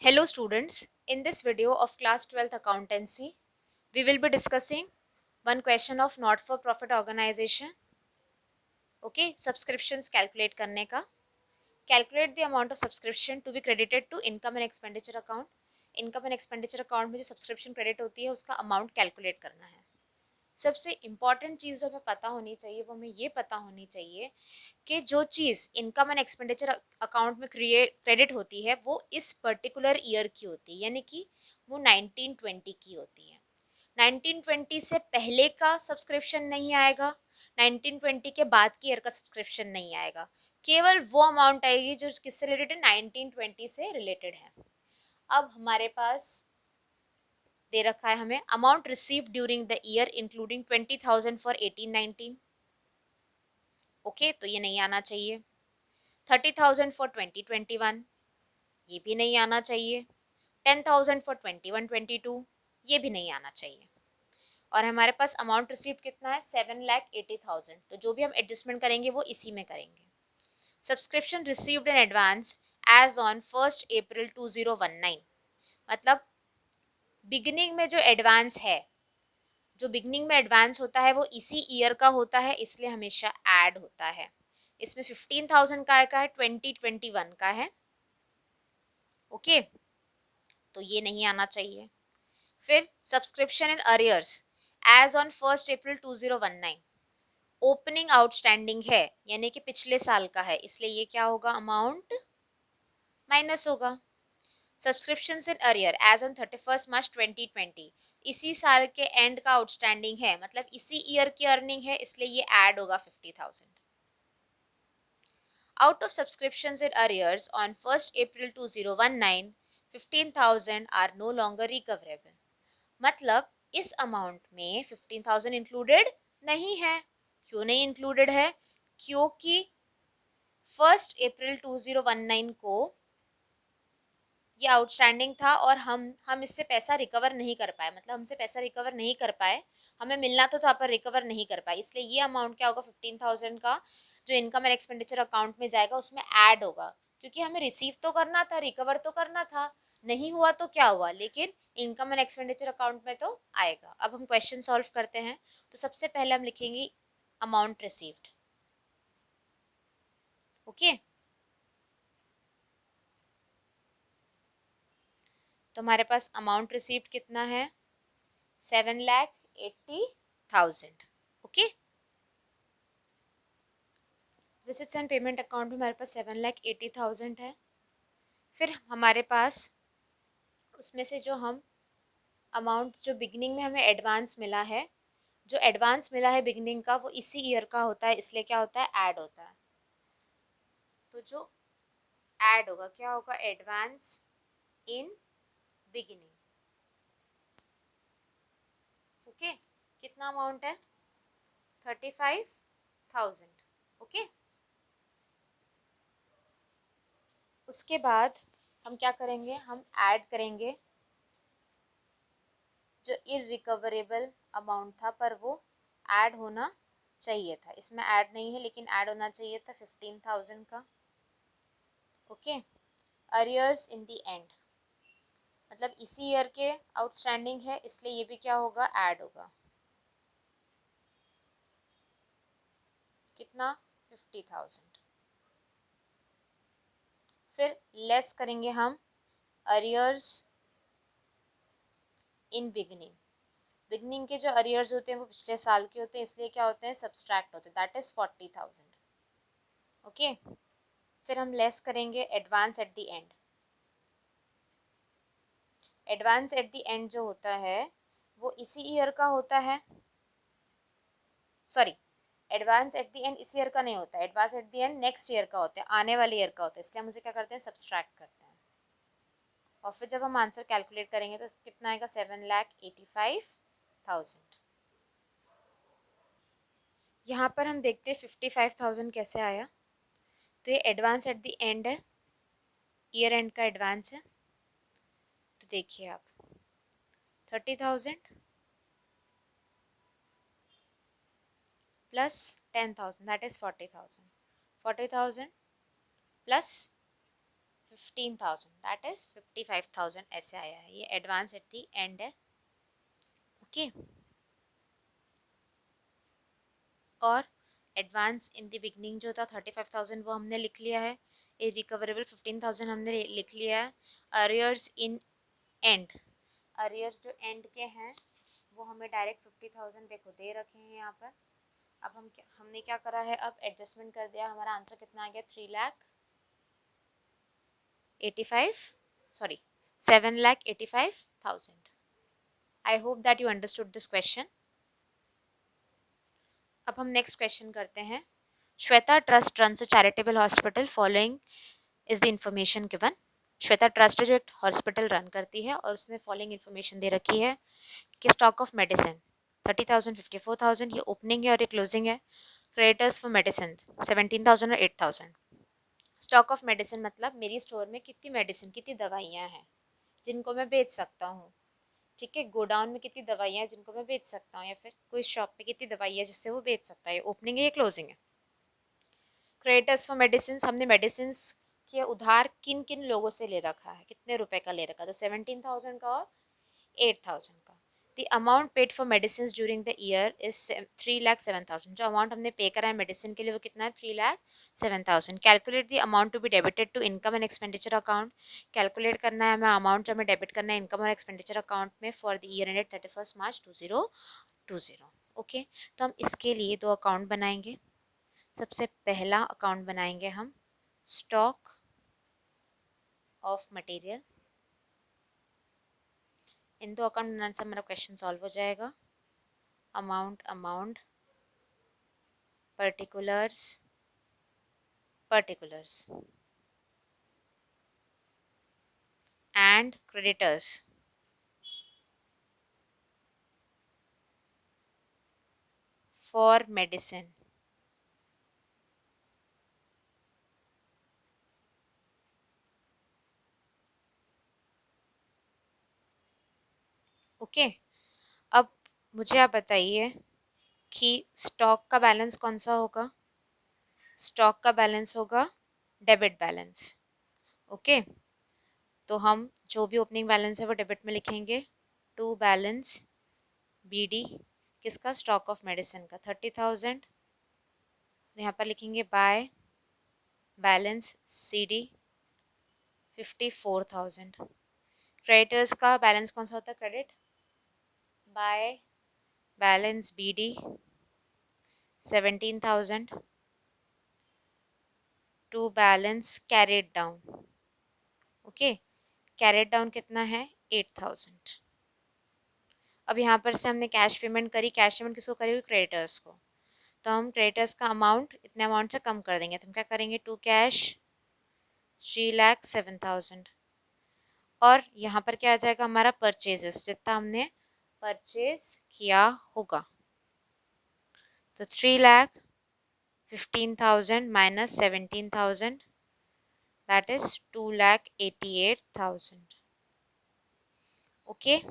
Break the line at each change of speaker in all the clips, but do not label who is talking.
Hello students, in this video of class 12th accountancy, we will be discussing one question of not-for-profit organization. Okay, subscriptions calculate करने का. Calculate the amount of subscription to be credited to income and expenditure account. Income and expenditure account में जो subscription credit होती है उसका amount calculate करना है. सबसे इम्पॉर्टेंट चीज़ जो हमें पता होनी चाहिए वो हमें ये पता होनी चाहिए कि जो चीज़ इनकम एंड एक्सपेंडिचर अकाउंट में क्रेडिट होती है वो इस पर्टिकुलर ईयर की होती है, यानी कि वो 1920 की होती है. 1920 से पहले का सब्सक्रिप्शन नहीं आएगा, 1920 के बाद की ईयर का सब्सक्रिप्शन नहीं आएगा. केवल वो अमाउंट आएगी जो किससे रिलेटेड है, 1920 से रिलेटेड है. अब हमारे पास दे रखा है हमें amount receive during the year including 20,000 for 18-19. Okay, तो ये नहीं आना चाहिए. 30,000 फॉर 2021, ये भी नहीं आना चाहिए. 10,000 फॉर 21-22, ये भी नहीं आना चाहिए. और हमारे पास अमाउंट रिसीव्ड कितना है, 7,80,000. तो जो भी हम एडजस्टमेंट करेंगे वो इसी में करेंगे. Subscription received in advance as on 1 April 2019, मतलब बिगिनिंग में जो एडवांस है, जो बिगनिंग में एडवांस होता है वो इसी ईयर का होता है, इसलिए हमेशा ऐड होता है. इसमें 15,000 का है, 2021 का है. ओके, तो ये नहीं आना चाहिए. फिर subscription in arrears as on 1 April 2019, opening outstanding है यानी कि पिछले साल का है, इसलिए ये क्या होगा, अमाउंट माइनस होगा. Subscription in arrear as on 31 March 2020, इसी साल के एंड का आउटस्टैंडिंग है, मतलब इसी ईयर की अर्निंग है, इसलिए ये ऐड होगा 50,000. Out of subscription in arrears on 1 April 2019, 15,000 are no longer recoverable. मतलब इस अमाउंट में 15,000 इंक्लूडेड नहीं है. क्यों नहीं इंक्लूडेड है, क्योंकि 1 अप्रैल 2019 को ये आउटस्टैंडिंग था और हम इससे पैसा रिकवर नहीं कर पाए, मतलब हमसे पैसा रिकवर नहीं कर पाए, हमें मिलना तो था पर रिकवर नहीं कर पाए, इसलिए ये अमाउंट क्या होगा, 15,000 का जो इनकम एंड एक्सपेंडिचर अकाउंट में जाएगा उसमें ऐड होगा. क्योंकि हमें रिसीव तो करना था, रिकवर तो करना था, नहीं हुआ तो क्या हुआ, लेकिन इनकम एंड एक्सपेंडिचर अकाउंट में तो आएगा. अब हम क्वेश्चन सॉल्व करते हैं. तो सबसे पहले हम लिखेंगे अमाउंट रिसीव्ड. ओके, तो हमारे पास अमाउंट रिसीव्ड कितना है, 7,80,000. Okay, receipts and payment account में हमारे पास 7,80,000 है. फिर हमारे पास उसमें से जो हम अमाउंट जो बिगनिंग में हमें एडवांस मिला है, जो एडवांस मिला है बिगनिंग का वो इसी ईयर का होता है, इसलिए क्या होता है, ऐड होता है. तो जो ऐड होगा क्या होगा, एडवांस इन बिगिनिंग. ओके, कितना अमाउंट है, 35,000. ओके, उसके बाद हम क्या करेंगे, हम ऐड करेंगे जो इररिकवरेबल अमाउंट था पर वो ऐड होना चाहिए था, इसमें ऐड नहीं है लेकिन ऐड होना चाहिए था 15,000 का. Okay, arrears in the end, मतलब इसी ईयर के आउटस्टैंडिंग है, इसलिए ये भी क्या होगा, ऐड होगा. कितना, 50,000. फिर लेस करेंगे हम अरियर्स इन बिगनिंग. बिगनिंग के जो अरियर्स होते हैं वो पिछले साल के होते हैं, इसलिए क्या होते हैं, सब्सट्रैक्ट होते हैं, दैट इज 40,000. ओके, फिर हम लेस करेंगे advance at the end. Advance at the end जो होता है वो इसी ईयर का होता है, sorry, advance at the end इस ईयर का नहीं होता है, advance at the end next year का होता है, आने वाले ईयर का होता है, इसलिए हम उसे क्या करते हैं, सब्सट्रैक्ट करते हैं. और फिर जब हम आंसर कैलकुलेट करेंगे तो कितना आएगा, 7,85,000. यहाँ पर हम देखते हैं 55,000 कैसे आया. तो ये एडवांस एट द एंड है, ईयर एंड का एडवांस है. तो देखिए आप, 30,000 plus 10,000 that is 40,000. 40,000 plus 15,000, that is 55,000 ऐसे आया है। ये एडवांस एट द एंड है। ओके, और एडवांस इन द बिगनिंग जो था 35,000 वो हमने लिख लिया है। ये रिकवरेबल 15,000 हमने लिख लिया है। अरियर्स इन एंड, अरियर्स जो एंड के हैं वो हमें डायरेक्ट 50,000 देखो दे रखे हैं यहाँ पर। अब हमने क्या करा है, अब एडजस्टमेंट कर दिया। हमारा आंसर कितना आ गया, 7,85,000। आई hope that you understood this question. अब हम नेक्स्ट क्वेश्चन करते हैं। Shweta trust runs a charitable hospital, following is the information given. Shweta trust जो एक हॉस्पिटल रन करती है और उसने फॉलोइंग इन्फॉर्मेशन दे रखी है कि स्टॉक ऑफ मेडिसिन 30,000, 54,000, ये ओपनिंग है और ये क्लोजिंग है। क्रेडिटर्स फॉर मेडिसिन 17,000 और 8,000। स्टॉक ऑफ मेडिसिन मतलब मेरी स्टोर में कितनी मेडिसिन, कितनी दवाइयाँ हैं जिनको मैं बेच सकता हूँ। ठीक है, गोडाउन में कितनी दवाइयाँ हैं जिनको मैं बेच सकता हूँ, या फिर कोई शॉप पे कितनी दवाइयाँ है जिससे वो बेच सकता है। ये ओपनिंग है, ये क्लोजिंग है। क्रेडिटर्स फॉर मेडिसिन, हमने मेडिसिन के उधार किन किन लोगों से ले रखा है, कितने रुपए का ले रखा है, तो 17,000 का और 8,000 का। The amount paid for medicine during the year is 3,07,000। जो अमाउंट हमने पे करा है मेडिसिन के लिए वो कितना है, 3,07,000। Calculate the amount to be debited to income and expenditure account. Calculate करना है हमें अमाउंट जो हमें डेबिट करना है इनकम और एक्सपेंडिचर अकाउंट में for the year ended 31 March 2020। Okay, तो हम इसके लिए दो अकाउंट बनाएंगे। सबसे पहला अकाउंट बनाएंगे हम स्टॉक ऑफ मटेरियल। इन दो अकाउंट बनाने से हमारा क्वेश्चन सॉल्व हो जाएगा। Amount particulars and creditors for medicine। Okay, अब मुझे आप बताइए कि स्टॉक का बैलेंस कौन सा होगा। स्टॉक का बैलेंस होगा डेबिट बैलेंस। ओके, तो हम जो भी ओपनिंग बैलेंस है वो डेबिट में लिखेंगे। टू बैलेंस बीडी किसका, स्टॉक ऑफ मेडिसिन का 30,000। यहाँ पर लिखेंगे बाय बैलेंस सीडी 54,000। क्रेडिटर्स का बैलेंस कौन सा होता है, credit by balance BD 17,000 to balance carried down. Okay, carried down कितना है, 8,000। अब यहाँ पर से हमने कैश पेमेंट करी, कैश पेमेंट किसको करी हुई, क्रेडिटर्स को। तो हम क्रेडिटर्स का अमाउंट इतने अमाउंट से कम कर देंगे। तो हम क्या करेंगे, टू कैश 3,07,000। और यहाँ पर क्या आ जाएगा हमारा परचेजेस, जितना हमने परचेज किया होगा। तो 3,15,000 minus 17,000, that is 2,88,000। Okay,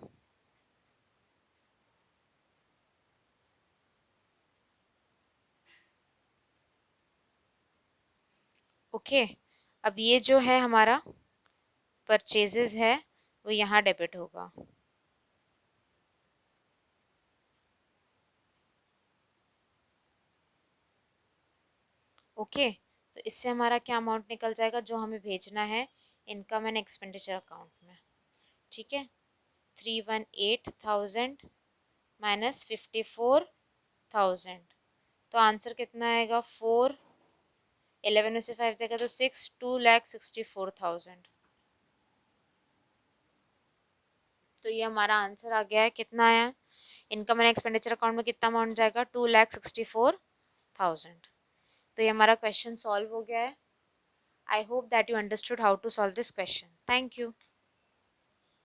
okay, अब ये जो है हमारा परचेजेस है वो यहाँ डेबिट होगा। ओके, तो इससे हमारा क्या अमाउंट निकल जाएगा जो हमें भेजना है इनकम एंड एक्सपेंडिचर अकाउंट में। ठीक है, 318,000 माइनस 54,000, तो आंसर कितना आएगा, 4, 11 में से 5 जाएगा तो 6, 2,64,000। तो ये हमारा आंसर आ गया है। कितना आया, इनकम एंड एक्सपेंडिचर अकाउंट में कितना अमाउंट जाएगा, 2,64,000। तो ये हमारा क्वेश्चन सॉल्व हो गया है। I hope that you understood how to solve this question. Thank you.